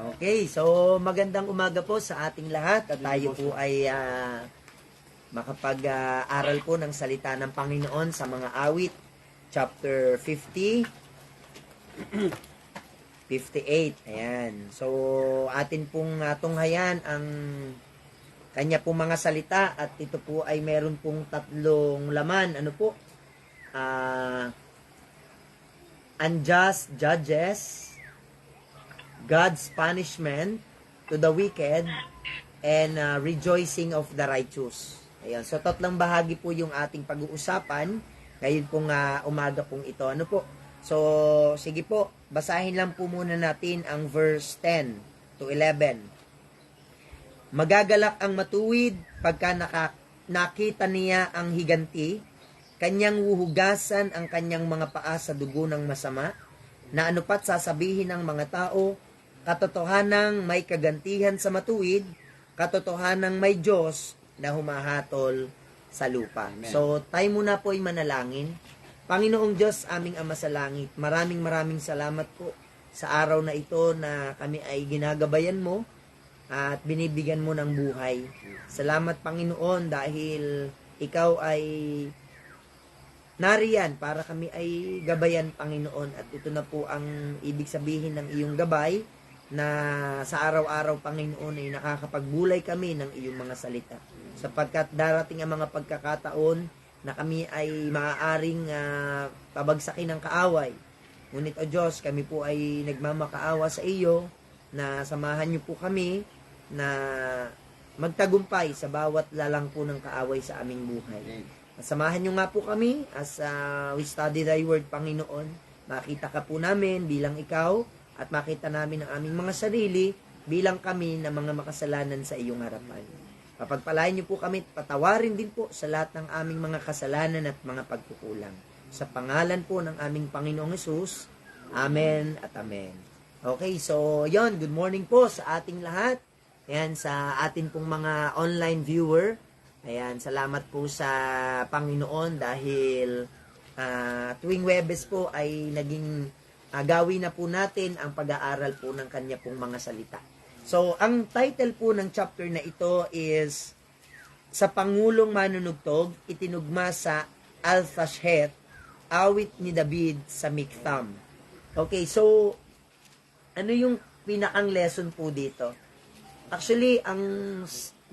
Okay, so magandang umaga po sa ating lahat at tayo po ay makapag-aral po ng salita ng Panginoon sa mga awit, chapter 50, 58. Ayan. So, atin pong tunghayan ang kanya pong mga salita at ito po ay meron pong tatlong laman. Ano po? Unjust judges, God's punishment to the wicked, and rejoicing of the righteous. Ayan. So, tatlong bahagi po yung ating pag-uusapan ngayon pong umaga pong ito. Ano po? So, sige po, basahin lang po muna natin ang verse 10 to 11. Magagalak ang matuwid pagka nakita niya ang higanti, kanyang huhugasan ang kanyang mga paa sa dugo ng masama, na anupat sasabihin ng mga tao, katotohanang may kagantihan sa matuwid, katotohanang may Diyos na humahatol sa lupa. Amen. So, tayo muna po ay manalangin. Panginoong Diyos, aming Ama sa langit, maraming salamat po sa araw na ito na kami ay ginagabayan mo at binibigyan mo ng buhay. Salamat, Panginoon, dahil ikaw ay nariyan para kami ay gabayan, Panginoon, at ito na po ang ibig sabihin ng iyong gabay na sa araw-araw, Panginoon, ay nakakapagbulay kami ng iyong mga salita. Sapagkat darating ang mga pagkakataon na kami ay maaaring pabagsakin ng kaaway. Ngunit, O Diyos, kami po ay nagmamakaawa sa iyo na samahan niyo po kami na magtagumpay sa bawat lalang po ng kaaway sa aming buhay. Samahan niyo nga po kami as we study thy word, Panginoon. Makita ka po namin bilang ikaw at makita namin ang aming mga sarili bilang kami na mga makasalanan sa iyong harapan. Papagpalain niyo po kami, patawarin din po sa lahat ng aming mga kasalanan at mga pagkukulang. Sa pangalan po ng aming Panginoong Hesus, Amen at Amen. Okay, so yon, good morning po sa ating lahat. Ayan, sa atin pong mga online viewer. Ayan, salamat po sa Panginoon dahil tuwing Webes po ay naging gawin na po natin ang pag-aaral po ng kanya pong mga salita. So, ang title po ng chapter na ito is Sa Pangulong Manunugtog, itinugma sa Al-Tashhet, awit ni David sa Miktham. Okay, so, ano yung pinakang lesson po dito? Actually, ang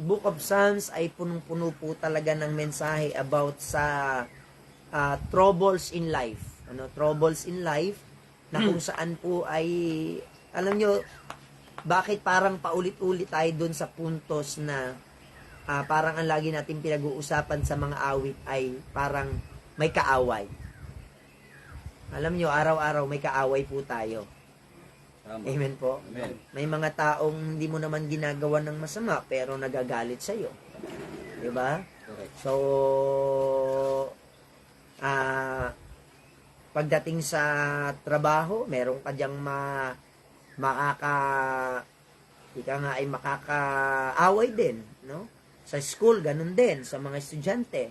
Book of Psalms ay punong-puno po talaga ng mensahe about sa troubles in life. Troubles in life, na kung saan po ay, alam nyo, bakit parang paulit-ulit tayo dun sa puntos na parang ang lagi natin pinag-uusapan sa mga awit ay parang may kaaway. Alam nyo, araw-araw may kaaway po tayo. Tama. Amen po. Amen. May mga taong hindi mo naman ginagawa ng masama pero nagagalit sa iyo. 'Di ba? So pagdating sa trabaho, meron ka diyang makakaaway din, no? Sa school, ganun din, sa mga estudyante.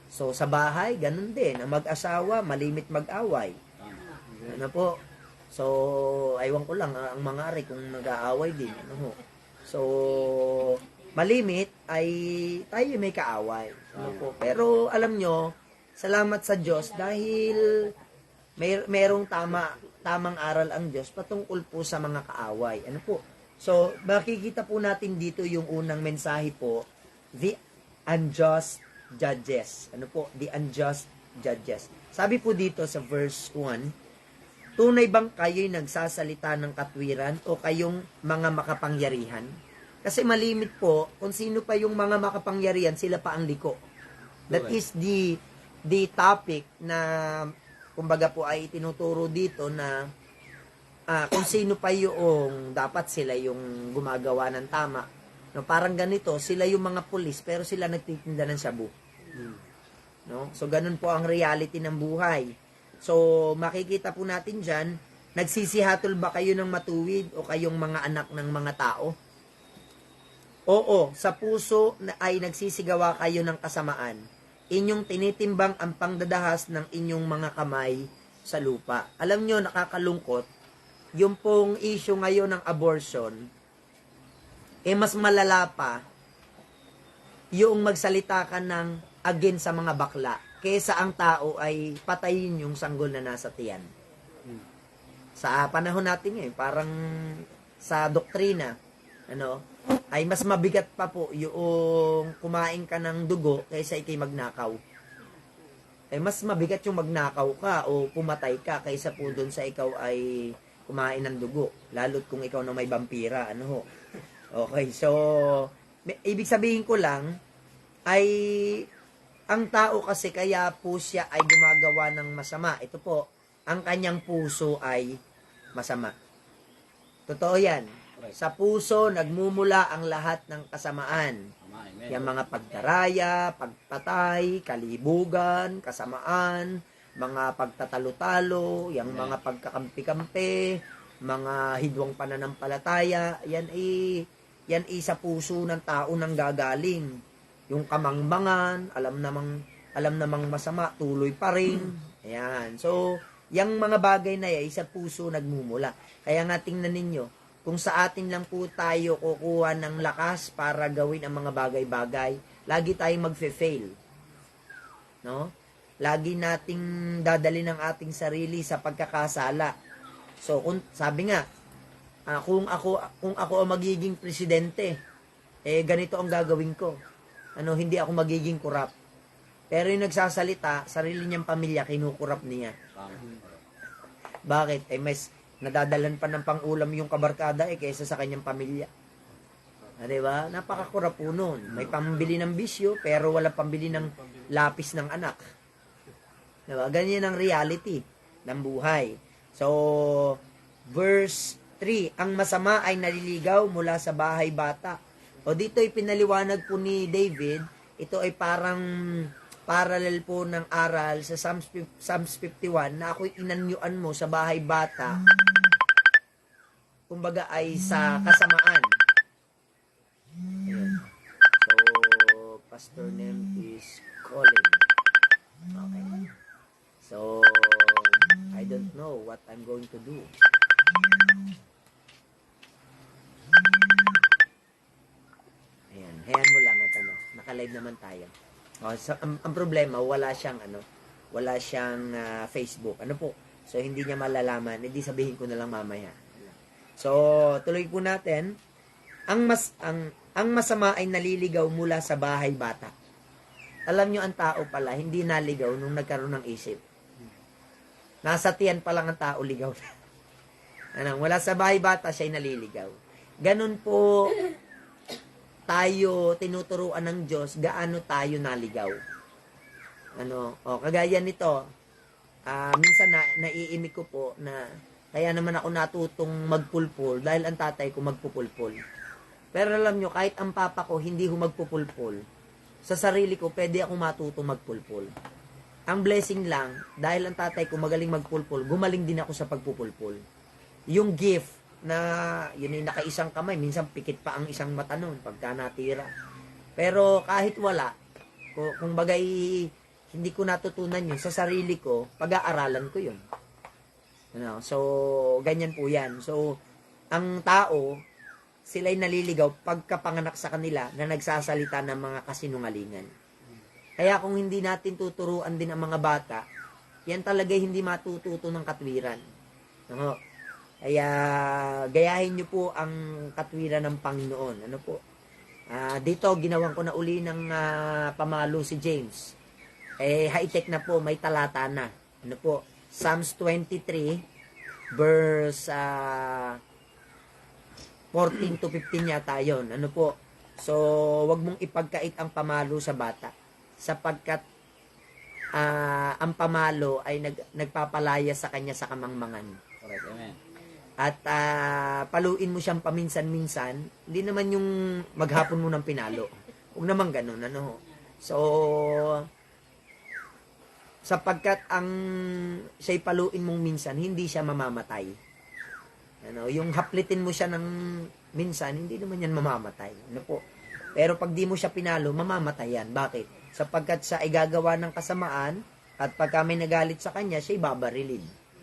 So, sa bahay, ganun din. Ang mag-asawa, malimit mag-away. Ano po? So, aywan ko lang, ang mga ari kung nag-aaway din. Ano ho? So, malimit ay tayo may kaaway. Ano po? Pero, alam nyo, salamat sa Diyos dahil merong tamang aral ang Diyos patungkol po sa mga kaaway. Ano po? So, makikita po natin dito yung unang mensahe po, the unjust judges. Ano po? The unjust judges. Sabi po dito sa verse 1, tunay bang kayo'y nagsasalita ng katwiran o kayong mga makapangyarihan? Kasi malimit po, kung sino pa yung mga makapangyarihan, sila pa ang liko. That is the topic na kumbaga po ay tinuturo dito na kung sino pa yung dapat sila yung gumagawa ng tama. No, parang ganito, sila yung mga pulis pero sila nagtitinda ng shabu. No? So ganun po ang reality ng buhay. So makikita po natin diyan, nagsisihatol ba kayo ng matuwid o kayong mga anak ng mga tao? Oo, sa puso ay nagsisigawa kayo ng kasamaan. Inyong tinitimbang ang pangdadahas ng inyong mga kamay sa lupa. Alam nyo, nakakalungkot, yung pong issue ngayon ng abortion, mas malala pa yung magsalita ka ng against sa mga bakla kaysa ang tao ay patayin yung sanggol na nasa tiyan. Sa panahon natin ngayon, parang sa doktrina, ay mas mabigat pa po yung kumain ka ng dugo kaysa ikay magnakaw. Mas mabigat yung magnakaw ka o pumatay ka kaysa po doon sa ikaw ay kumain ng dugo. Lalo't kung ikaw na may vampira, Okay, so ibig sabihin ko lang ay ang tao kasi kaya po siya ay gumagawa ng masama. Ito po, ang kanyang puso ay masama. Totoo yan. Sa puso nagmumula ang lahat ng kasamaan. Yung mga pagdaraya, pagpatay, kalibugan, kasamaan, mga pagtatalo-talo, yung mga pagkakampi-kampi, mga hidwang pananampalataya, yan sa puso ng tao nang gagaling. Yung kamangmangan, alam namang masama, tuloy pa rin. Ayan. So, yung mga bagay na yan, sa puso nagmumula. Kaya nga tingnan ninyo, kung sa atin lang po tayo kukuha ng lakas para gawin ang mga bagay-bagay, lagi tayong magfe-fail. No? Lagi nating dadali ng ating sarili sa pagkakasala. So, sabi nga, kung ako ang magiging presidente, ganito ang gagawin ko. Hindi ako magiging corrupt. Pero yung nagsasalita, sarili niyang pamilya, kinukurap niya. Bakit? Mas nadadalan pa ng pang-ulam yung kabarkada kaysa sa kanyang pamilya. Diba? Napakakurap po nun. May pambili ng bisyo, pero wala pambili ng lapis ng anak. Diba? Ganyan ang reality ng buhay. So, verse 3, ang masama ay naliligaw mula sa bahay bata. O dito ay pinaliwanag po ni David, ito ay parang parallel po ng aral sa Psalms 51 na ako'y inanyuan mo sa bahay bata, kumbaga ay sa kasamaan. Ayan. So, pastor name is Colin. Okay. So, I don't know what I'm going to do. Ayan, hayaan mo lang at naka-live naman tayo. So, ang problema, wala siyang Facebook. So, hindi niya malalaman. Hindi sabihin ko na lang mamaya. So, tuloy po natin. Ang masama ay naliligaw mula sa bahay bata. Alam nyo, ang tao pala, hindi naligaw nung nagkaroon ng isip. Nasa tiyan pa lang ang tao ligaw na. Wala sa bahay bata, siya'y naliligaw. Ganun po tayo tinuturuan ng Diyos gaano tayo naligaw. Kagaya nito, minsan naiimik ko po na kaya naman ako natutong magpulpul dahil ang tatay ko magpupulpul. Pero alam nyo, kahit ang papa ko hindi magpupulpul, sa sarili ko pwede ako matutong magpulpul. Ang blessing lang, dahil ang tatay ko magaling magpulpul, gumaling din ako sa pagpupulpul. Yung gift na yun ay nakaisang kamay, minsan pikit pa ang isang mata nun pagka natira. Pero kahit wala, kung bagay hindi ko natutunan yun sa sarili ko, pag-aaralan ko yun. So, ganyan po yan. So, ang tao, sila'y naliligaw pagkapanganak sa kanila na nagsasalita ng mga kasinungalingan. Kaya kung hindi natin tuturuan din ang mga bata, yan talaga hindi matututo ng katwiran. Kaya gayahin nyo po ang katwiran ng Panginoon. Dito ginawan ko na uli ng pamalo si James. High-tech na po, may talata na. Psalms 23 verse 14 to 15 yata yun. So, wag mong ipagkait ang pamalo sa bata sapagkat ang pamalo ay nagpapalaya sa kanya sa kamangmangan. Correct, amen. At paluin mo siyang paminsan-minsan, hindi naman yung maghapon mo ng pinalo. Huwag naman ganun, So, sapagkat ang siya'y paluin mong minsan, hindi siya mamamatay. Yung haplitin mo siya ng minsan, hindi naman yan mamamatay. Pero pag di mo siya pinalo, mamamatay yan. Bakit? Sapagkat siya ay gagawa ng kasamaan, at pagka may nagalit sa kanya, siya'y babarilin.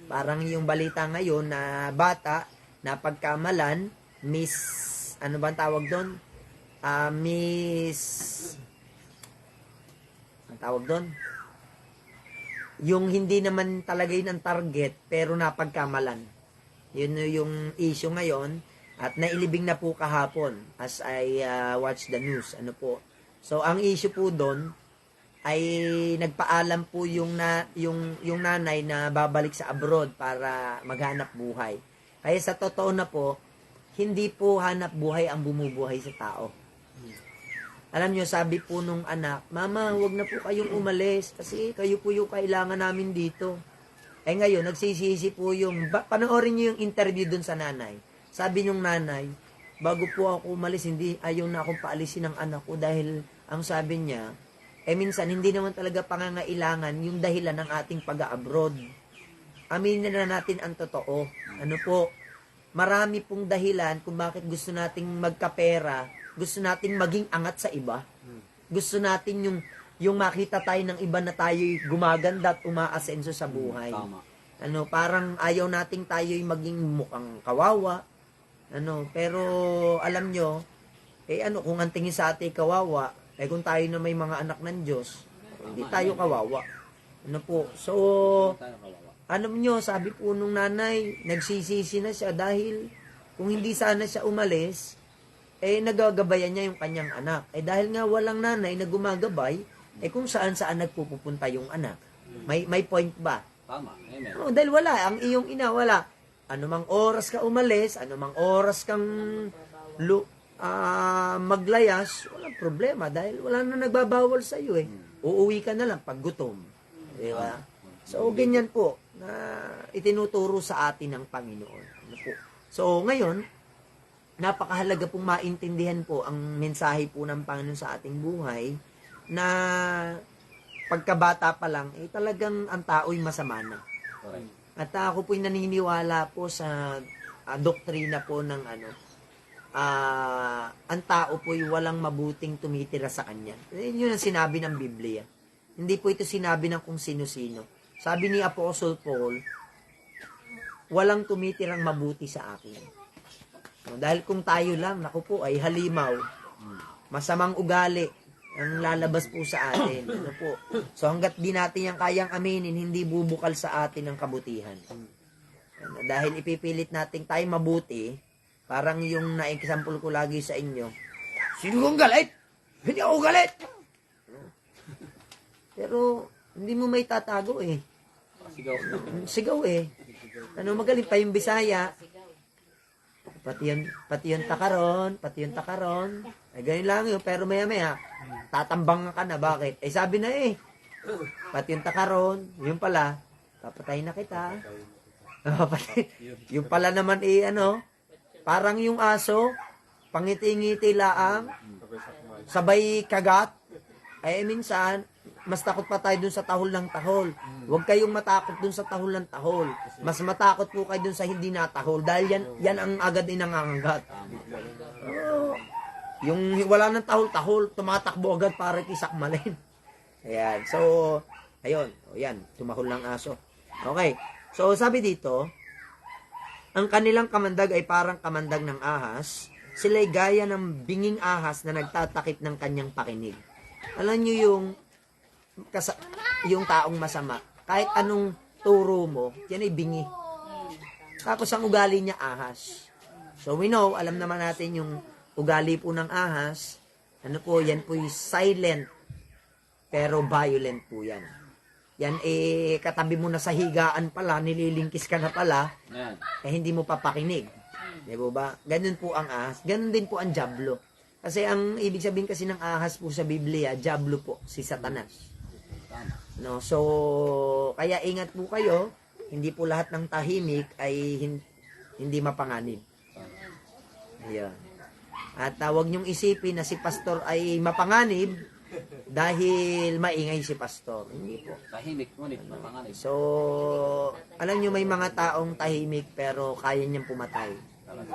Parang yung balita ngayon na bata na pagkamalan, ano ba ang tawag doon? Ang tawag doon? Yung hindi naman talaga yun ang target, pero napagkamalan. Yun yung issue ngayon. At nailibing na po kahapon as I watch the news. Ano po? So, ang issue po doon ay nagpaalam po yung nanay na babalik sa abroad para maghanap buhay. Kaya sa totoo na po, hindi po hanap buhay ang bumubuhay sa tao. Alam nyo, sabi po nung anak, Mama, wag na po kayong umalis kasi kayo po yung kailangan namin dito. Eh ngayon, nagsisisi po panoorin nyo yung interview dun sa nanay. Sabi nung nanay, bago po ako umalis, ayaw na akong paalisin ng anak ko dahil ang sabi niya, minsan hindi naman talaga pangangailangan yung dahilan ng ating pag-abroad. Aminin na natin ang totoo. Ano po, marami pong dahilan kung bakit gusto nating magkapera, gusto nating maging angat sa iba. Gusto natin yung makita tayo ng iba na tayo'y gumaganda at umaasenso sa buhay. Tama. Parang ayaw nating tayo'y maging mukhang kawawa. Pero alam nyo, kung ang tingin sa atin kawawa, kung tayo na may mga anak ng Diyos, hindi tayo kawawa. So, alam nyo, sabi po nung nanay, nagsisisi na siya dahil kung hindi sana siya umalis, nagagabayan niya yung kanyang anak. Dahil nga walang nanay na gumagabay, kung saan-saan nagpupunta yung anak. May point ba? Tama. Amen. Dahil wala, ang iyong ina, wala. Anumang oras ka umalis, anumang oras kang maglayas, walang problema dahil wala na nagbabawal sa iyo Uuwi ka na lang pag gutom. Di ba? So, ganyan po na itinuturo sa atin ng Panginoon. So, ngayon, napakahalaga pong maintindihan po ang mensahe po ng Panginoon sa ating buhay na pagkabata pa lang, talagang ang tao'y masama na. Correct. At ako po'y naniniwala po sa doktrina po ng ang tao po'y walang mabuting tumitira sa kanya. Yun ang sinabi ng Biblia. Hindi po ito sinabi ng kung sino-sino. Sabi ni Apostle Paul, walang tumitirang mabuti sa akin. Dahil kung tayo lang, naku po, ay halimaw, masamang ugali, ang lalabas po sa atin. So hanggat di natin yung kayang aminin, hindi bubukal sa atin ang kabutihan. Dahil ipipilit natin tayo mabuti, parang yung na-example ko lagi sa inyo, sino kong galit? Hindi ako galit! Pero hindi mo may tatago Sigaw. Sigaw magaling pa yung Bisaya. Pati yung takaron. Ganyan lang yun, pero maya tatambang ka na, bakit? Sabi na pati yung takaron, yun pala, papatay na kita. Yung pala naman parang yung aso, pangiti-ngiti laang, sabay kagat, minsan, mas takot pa tayo dun sa tahol ng tahol. Huwag kayong matakot dun sa tahol ng tahol. Mas matakot po kayo dun sa hindi natahol, dahil yan ang agad inangangagat. Yung wala ng tahol-tahol, tumatakbo agad para kisakmalin. Ayan. So, ayun. Ayan. Tumahol ng aso. Okay. So, sabi dito, ang kanilang kamandag ay parang kamandag ng ahas. Sila'y gaya ng binging ahas na nagtatakip ng kanyang pakinig. Alam nyo yung taong masama. Kahit anong turo mo, yan ay bingi. Tapos ang ugali niya ahas. So, we know, alam naman natin yung ugali po ng ahas, yan po yung silent, pero violent po yan. Yan katabi mo na sa higaan pala, nililingkis ka na pala, hindi mo papakinig. Di ba? Ganun po ang ahas. Ganun din po ang diablo. Kasi ang ibig sabihin kasi ng ahas po sa Biblia, diablo po, si Satanas. So, kaya ingat po kayo, hindi po lahat ng tahimik ay hindi mapanganib. Ayan. At huwag niyong isipin na si pastor ay mapanganib dahil maingay si pastor. Hindi po. Tahimik, ngunit mapanganib. So, alam niyo may mga taong tahimik pero kaya niyang pumatay.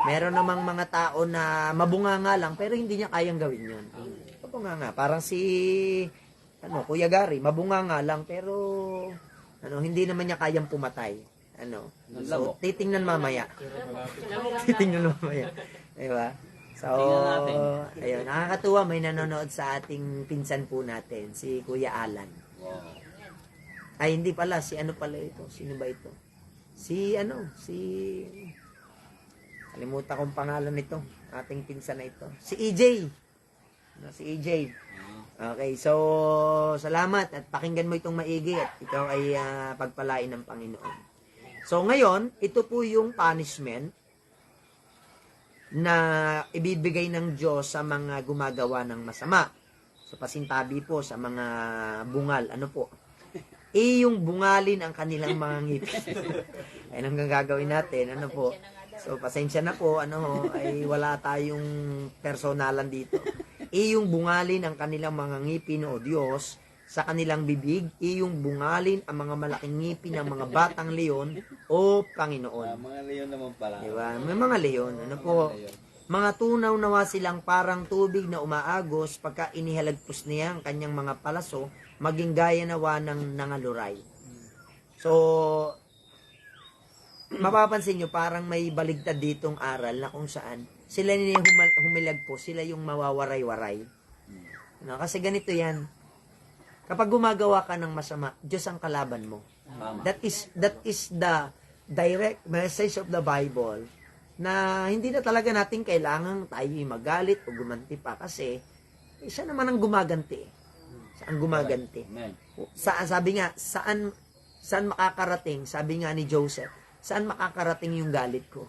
Meron namang mga tao na mabunganga lang pero hindi niya kayang gawin yun. Mabunganga. Parang si Kuya Gary, mabunganga lang pero hindi naman niya kayang pumatay. Ng So, lamok. titingnan mamaya. Titingnan mamaya. Diba? So, Tingnan natin. ayun, nakakatuwa, may nanonood sa ating pinsan po natin, si Kuya Alan. Wow. Ay, hindi pala, si ano pala ito? Sino ba ito? Si kalimutan kong pangalan nito, ating pinsan na ito. Si EJ. Si EJ. Okay, so, salamat at pakinggan mo itong maigi at ikaw ay pagpalain ng Panginoon. So, ngayon, ito po yung punishment na ibibigay ng Diyos sa mga gumagawa ng masama. So, pasintabi po sa mga bungal. Ano po? Yung bungalin ang kanilang mga ngipin. Ayun ang gagawin natin. Ano po? So, pasensya na po. Ay wala tayong personalan dito. Yung bungalin ang kanilang mga ngipin, o Diyos, sa kanilang bibig. Yung bungalin ang mga malaking ngipin ng mga batang leon, o Panginoon. Mga leon naman pala. Diba? May mga leon. Ano po? Mga tunaw nawa silang parang tubig na umaagos pagka inihalagpos niya ang kanyang mga palaso, maging gaya nawa ng nangaluray. So, mapapansin nyo, parang may baligtad ditong aral na kung saan sila yung humilagpos, sila yung mawawaray-waray. Kasi ganito yan. Kapag gumagawa ka ng masama, Diyos ang kalaban mo. Tama. That is the direct message of the Bible, na hindi na talaga natin kailangan tayo magalit o gumanti pa kasi siya naman ang gumaganti. Saan gumaganti? Amen. Sabi nga, saan makakarating? Sabi nga ni Joseph, saan makakarating yung galit ko?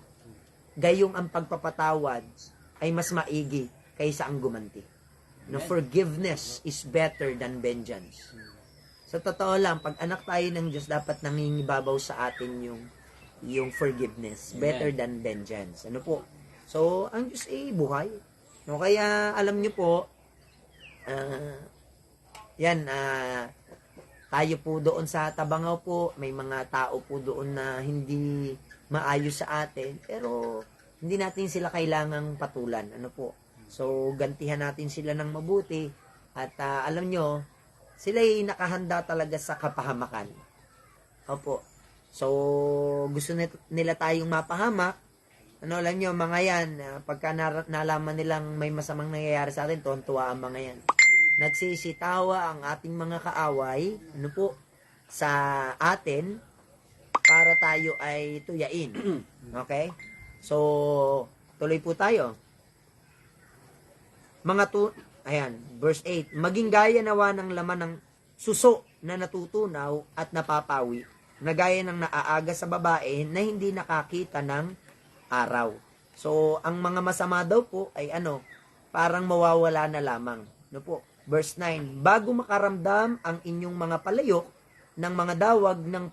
Gayong ang pagpapatawad ay mas maigi kaysa ang gumanti. No, forgiveness is better than vengeance. Sa totoo lang, pag anak tayo ng Diyos, dapat nangingibabaw sa atin yung forgiveness. Better than vengeance. Ano po? So, ang Diyos ay buhay. No, kaya, alam nyo po, tayo po doon sa Tabangaw po, may mga tao po doon na hindi maayos sa atin, pero hindi natin sila kailangang patulan. Ano po? So, gantihan natin sila ng mabuti at alam nyo, sila ay nakahanda talaga sa kapahamakan. Opo. So, gusto nila tayong mapahamak. Alam nyo, mga yan, pagka nalaman nilang may masamang nangyayari sa atin, tuwan-tuwa ang mga yan. Nagsisitawa ang ating mga kaaway, sa atin, para tayo ay tuyain. Okay? So, tuloy po tayo. Verse 8, maging gaya nawa ng laman ng suso na natutunaw at napapawi, na gaya ng naaaga sa babae na hindi nakakita ng araw. So, ang mga masama daw po ay parang mawawala na lamang. Verse 9, bago makaramdam ang inyong mga palayok ng mga dawag ng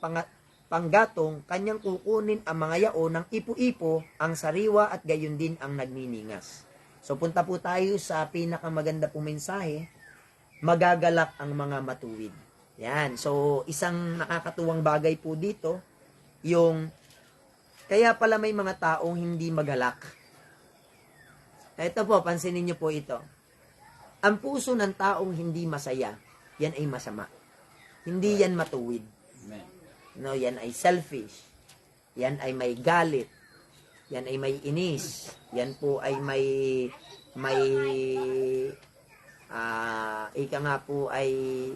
panggatong, kanyang kukunin ang mga yao ng ipo-ipo, ang sariwa at gayon din ang nagniningas. So, punta po tayo sa pinakamaganda pong mensahe, magagalak ang mga matuwid. Yan. So, isang nakakatuwang bagay po dito, kaya pala may mga taong hindi magalak. Ito po, pansinin niyo po ito. Ang puso ng taong hindi masaya, yan ay masama. Hindi yan matuwid. Amen. No, yan ay selfish. Yan ay may galit. Yan ay may inis. Yan po ay ika nga po ay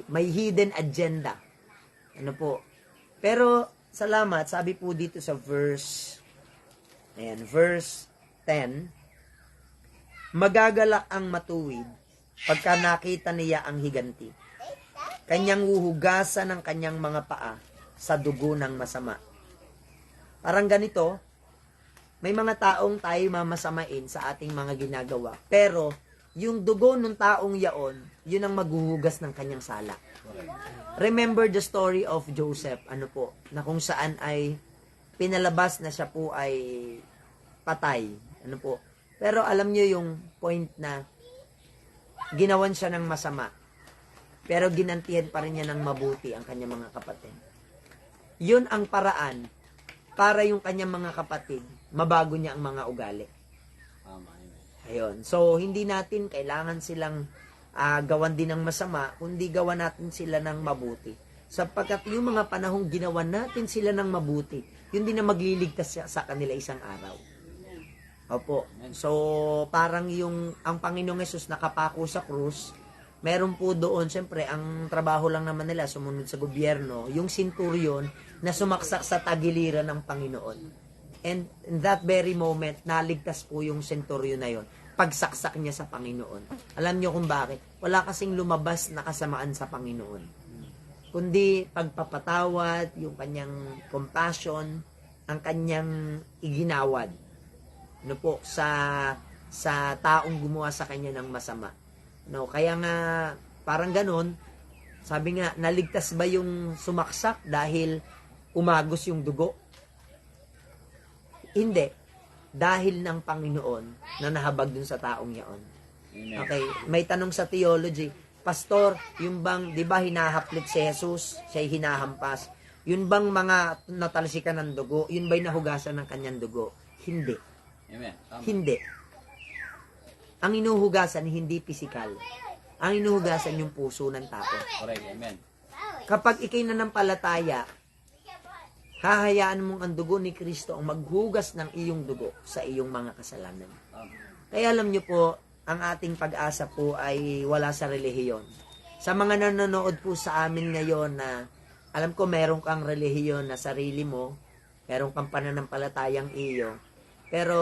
may hidden agenda. Ano po? Pero salamat, sabi po dito sa verse 10, magagalak ang matuwid pagka nakita niya ang higanti. Kanyang huhugasan ng kanyang mga paa sa dugo ng masama. Parang ganito, may mga taong tayo mamasamain sa ating mga ginagawa. Pero, yung dugo ng taong yaon, yun ang maghuhugas ng kanyang sala. Remember the story of Joseph, na kung saan ay pinalabas na siya po ay patay. Pero alam nyo yung point na ginawan siya ng masama. Pero ginantihan pa rin niya ng mabuti ang kanyang mga kapatid. Yun ang paraan para yung kanyang mga kapatid, mabago niya ang mga ugali. Tama. Ayun. So, hindi natin kailangan silang gawan din ng masama, kundi gawan natin sila ng mabuti. Sapagkat yung mga panahong ginawan natin sila ng mabuti, yun din na magliligtas sa kanila isang araw. Opo. So, parang ang Panginoong Hesus nakapako sa krus, meron po doon, siyempre, ang trabaho lang naman nila, sumunod sa gobyerno, yung centurion na sumaksak sa tagiliran ng Panginoon. And in that very moment, naligtas po yung centurion na yon, pagsaksak niya sa Panginoon. Alam niyo kung bakit? Wala kasing lumabas na kasamaan sa Panginoon. Kundi pagpapatawad, yung kanyang compassion, ang kanyang iginawad. Ano po, sa taong gumawa sa kanya ng masama. No, kaya nga parang ganon, sabi nga, naligtas ba yung sumaksak dahil umagos yung dugo? Hindi. Dahil ng Panginoon na nahabag dun sa taong yaon. Okay, may tanong sa theology, Pastor, yung bang, di ba hinahaplit si Jesus, siya'y hinahampas, yun bang mga natalsikan ng dugo, yun ba'y nahugasan ng kanyang dugo? Hindi. Amen. Tama. Hindi. Ang inuhugasan, hindi pisikal. Ang inuhugasan yung puso ng tao. Correct. Amen. Kapag ikay nanampalataya, hahayaan mong ang dugo ni Kristo ang maghugas ng iyong dugo sa iyong mga kasalanan. Tama. Kaya alam nyo po, ang ating pag-asa po ay wala sa relihiyon. Sa mga nanonood po sa amin ngayon na alam ko meron kang relihiyon na sarili mo, meron kang pananampalatayang iyo, pero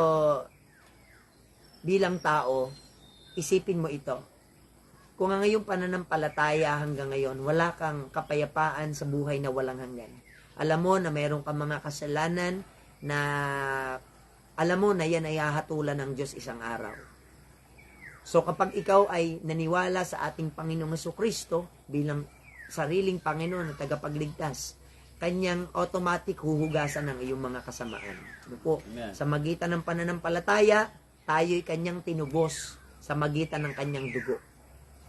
bilang tao, isipin mo ito. Kung ang iyong pananampalataya hanggang ngayon, wala kang kapayapaan sa buhay na walang hanggan. Alam mo na meron kang mga kasalanan na alam mo na yan ay hahatulan ng Diyos isang araw. So kapag ikaw ay naniwala sa ating Panginoong Jesucristo bilang sariling Panginoon at tagapagligtas, kanyang automatic huhugasan ng iyong mga kasamaan. Ano po? Amen. Sa magitan ng pananampalataya, tayo'y kanyang tinubos sa magitan ng kanyang dugo.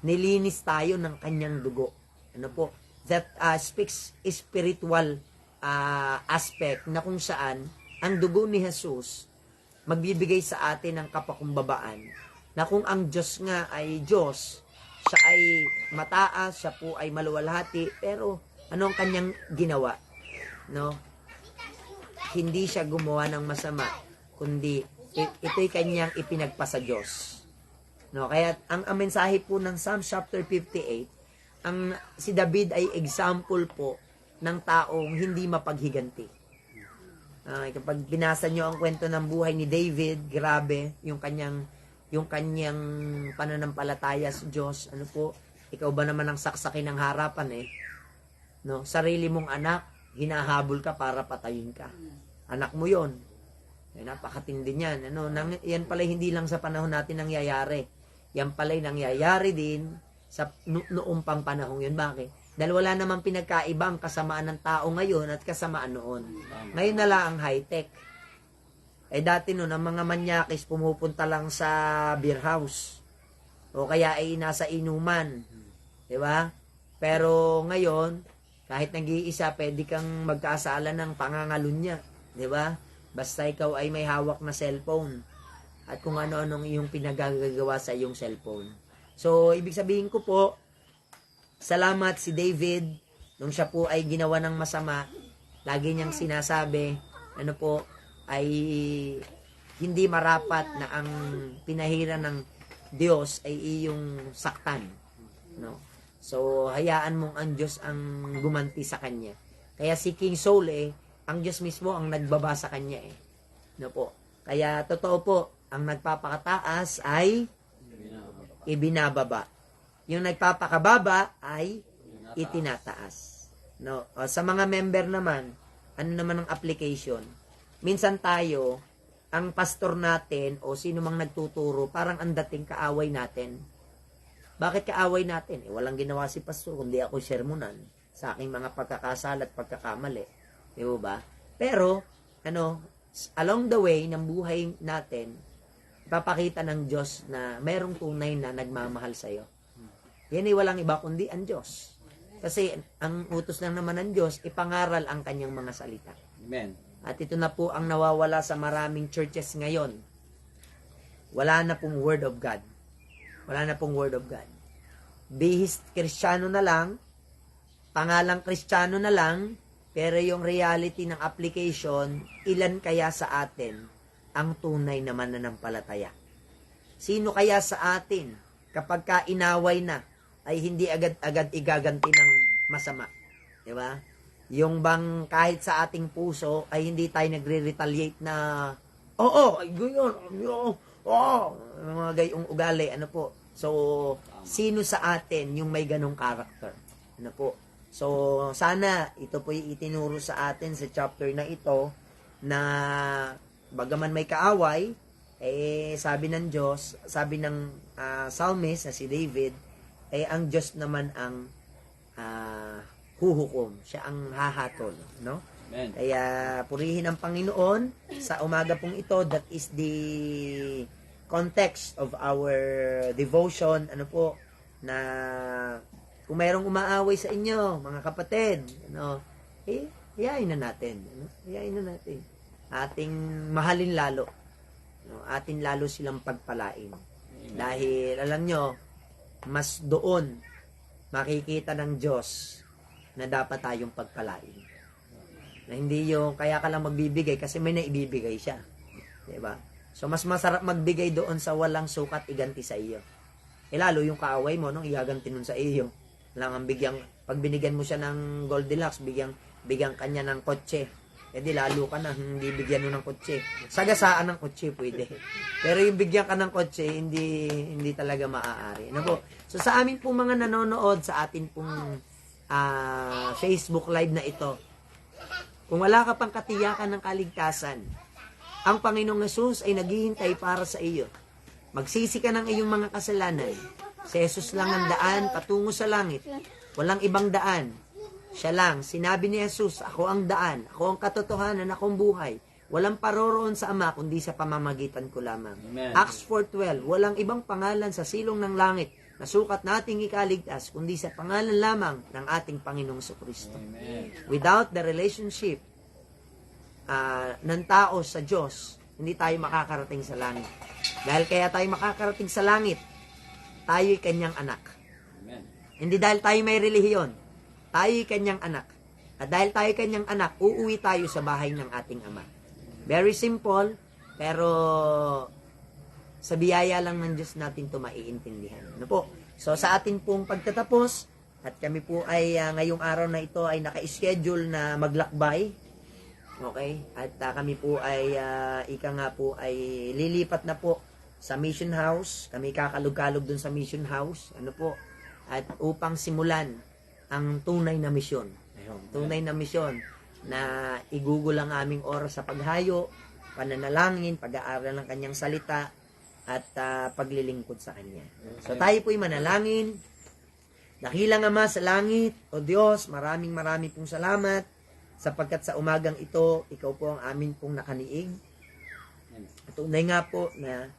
Nilinis tayo ng kanyang dugo. Ano po? That speaks spiritual aspect na kung saan ang dugo ni Jesus magbibigay sa atin ng kapakumbabaan na kung ang Diyos nga ay Diyos, siya ay mataas, siya po ay maluwalhati, pero ano ang kanyang ginawa? No? Hindi siya gumawa ng masama, kundi ito'y kanyang ipinagpasa Diyos. No, kaya ang mensahe po ng Psalm chapter 58, si David ay example po ng taong hindi mapaghiganti. Kapag binasa nyo ang kwento ng buhay ni David, grabe yung kanyang pananampalataya sa Diyos. Ano po? Ikaw ba naman ang saksakin ng harapan No, sarili mong anak, hinahabol ka para patayin ka. Anak mo 'yon. Napakatindi niyan. Yan pala hindi lang sa panahon natin nangyayari. Yan pala nangyayari din sa noong pang panahon yun. Bakit? Dahil wala namang pinagkaiba ang kasamaan ng tao ngayon at kasamaan noon. Ngayon na lang ang high-tech. Dati noon, ang mga manyakis pumupunta lang sa beer house. O kaya ay nasa inuman. Diba? Pero ngayon, kahit nag-iisa, pwede kang magkasala ng pangangalunya. Diba? Basta ikaw ay may hawak na cellphone. At kung ano-anong iyong pinagagagawa sa iyong cellphone. So, ibig sabihin ko po, salamat si David, nung siya po ay ginawa ng masama, lagi niyang sinasabi, ay hindi marapat na ang pinahiran ng Diyos ay iyong saktan. No? So, hayaan mong ang Diyos ang gumanti sa kanya. Kaya si King Saul, ang Diyos mismo ang nagbaba sa kanya. No po? Kaya, totoo po, ang nagpapakataas ay ibinababa. Yung nagpapakababa ay itinataas. No? O, sa mga member naman, ano naman ang application? Minsan tayo, ang pastor natin o sino mang nagtuturo, parang ang dating kaaway natin. Bakit kaaway natin? Walang ginawa si pastor, kundi ako sermonan sa aking mga pagkakasala at pagkakamali. Di ba? Pero, along the way ng buhay natin, ipapakita ng Diyos na merong tunay na nagmamahal sa'yo. Yan ay walang iba kundi ang Diyos. Kasi ang utos lang naman ng Diyos, ipangaral ang kanyang mga salita. Amen. At ito na po ang nawawala sa maraming churches ngayon. Wala na pong Word of God. Wala na pong Word of God. Bihis Kristiyano na lang, pangalang Kristiyano na lang, Pero yung reality ng application, ilan kaya sa atin ang tunay na mananampalataya? Sino kaya sa atin kapag ka inaway na ay hindi agad-agad igaganti ng masama? Di ba? Yung bang kahit sa ating puso ay hindi tayo nagre-retaliate na oo, ay ganyan, mga gayong ugali, ano po. So, sino sa atin yung may ganong character? Ano po? So, sana ito po itinuro sa atin sa chapter na ito na bagaman may kaaway, sabi ng Diyos, sabi ng psalmist na si David, ang Diyos naman ang huhukom. Siya ang hahatol. No? Amen. Kaya purihin ang Panginoon sa umaga pong ito. That is the context of our devotion. Ano po, na kung mayroong umaaway sa inyo, mga kapatid, hiyain na natin. Hiyain na natin. Ating mahalin lalo. Atin lalo silang pagpalain. Dahil, alam nyo, mas doon makikita ng Diyos na dapat tayong pagpalain. Na hindi yung kaya ka lang magbibigay kasi may naibibigay siya. Diba? So, mas masarap magbigay doon sa walang sukat iganti sa iyo. Lalo yung kaaway mo, igaganti nun sa iyo. Lang ang pag binigyan mo siya ng Goldilocks, bigyan kanya ng kotse. Di lalo ka na, hindi bigyan mo ng kotse. Sagasaan ng kotse, pwede. Pero yung bigyan ka ng kotse, hindi talaga maaari. Ano po? So, sa amin pong mga nanonood, sa atin pong Facebook Live na ito, kung wala ka pang katiyakan ng kaligtasan, ang Panginoong Hesus ay naghihintay para sa iyo. Magsisi ka ng iyong mga kasalanan. Si Jesus lang ang daan patungo sa langit. Walang ibang daan. Siya lang. Sinabi ni Jesus, ako ang daan, ako ang katotohanan, ako ang buhay. Walang paroroon sa Ama kundi sa pamamagitan ko lamang. Amen. Acts 4:12, walang ibang pangalan sa silong ng langit na sukat nating ikaligtas kundi sa pangalan lamang ng ating Panginoong Jesucristo. Amen. Without the relationship ng tao sa Diyos, hindi tayo makakarating sa langit. Dahil kaya tayo makakarating sa langit, tayo'y kanyang anak. Amen. Hindi dahil tayo may relihiyon, tayo'y kanyang anak. At dahil tayo kanyang anak, uuwi tayo sa bahay ng ating Ama. Very simple, pero sa biyaya lang ng Diyos natin ito maiintindihan. Ano po? So sa atin pong pagtatapos, at kami po ay ngayong araw na ito ay naka-schedule na maglakbay. Okay? At kami po ay ika nga po ay lilipat na po sa mission house. Kami kakalog-kalog dun sa mission house. Ano po? At upang simulan ang tunay na misyon. Tunay na misyon na igugol ang aming oras sa paghayo, pananalangin, pag-aaral ng kanyang salita, at paglilingkod sa kanya. So tayo po'y manalangin. Dakilang Ama sa langit, O Diyos, maraming pong salamat sapagkat sa umagang ito, ikaw po ang amin pong nakaniig. At tunay nga po na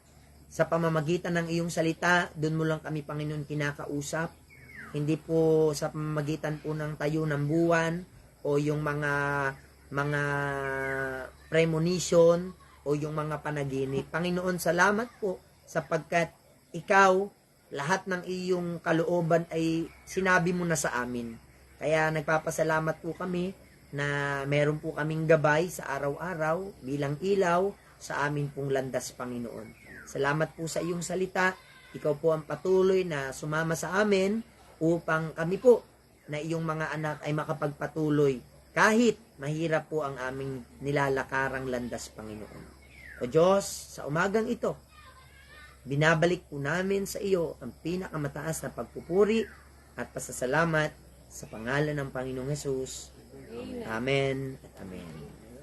sa pamamagitan ng iyong salita, doon mo lang kami, Panginoon, kinakausap. Hindi po sa pamamagitan po ng tayo ng buwan o yung mga premonition o yung mga panaginip. Panginoon, salamat po sapagkat ikaw, lahat ng iyong kalooban ay sinabi mo na sa amin. Kaya nagpapasalamat po kami na meron po kaming gabay sa araw-araw bilang ilaw sa amin pong landas, Panginoon. Salamat po sa iyong salita. Ikaw po ang patuloy na sumama sa amin upang kami po na iyong mga anak ay makapagpatuloy kahit mahirap po ang aming nilalakarang landas, Panginoon. O Diyos, sa umagang ito, binabalik po namin sa iyo ang pinakamataas na pagpupuri at pasasalamat sa pangalan ng Panginoong Hesus. Amen at amen.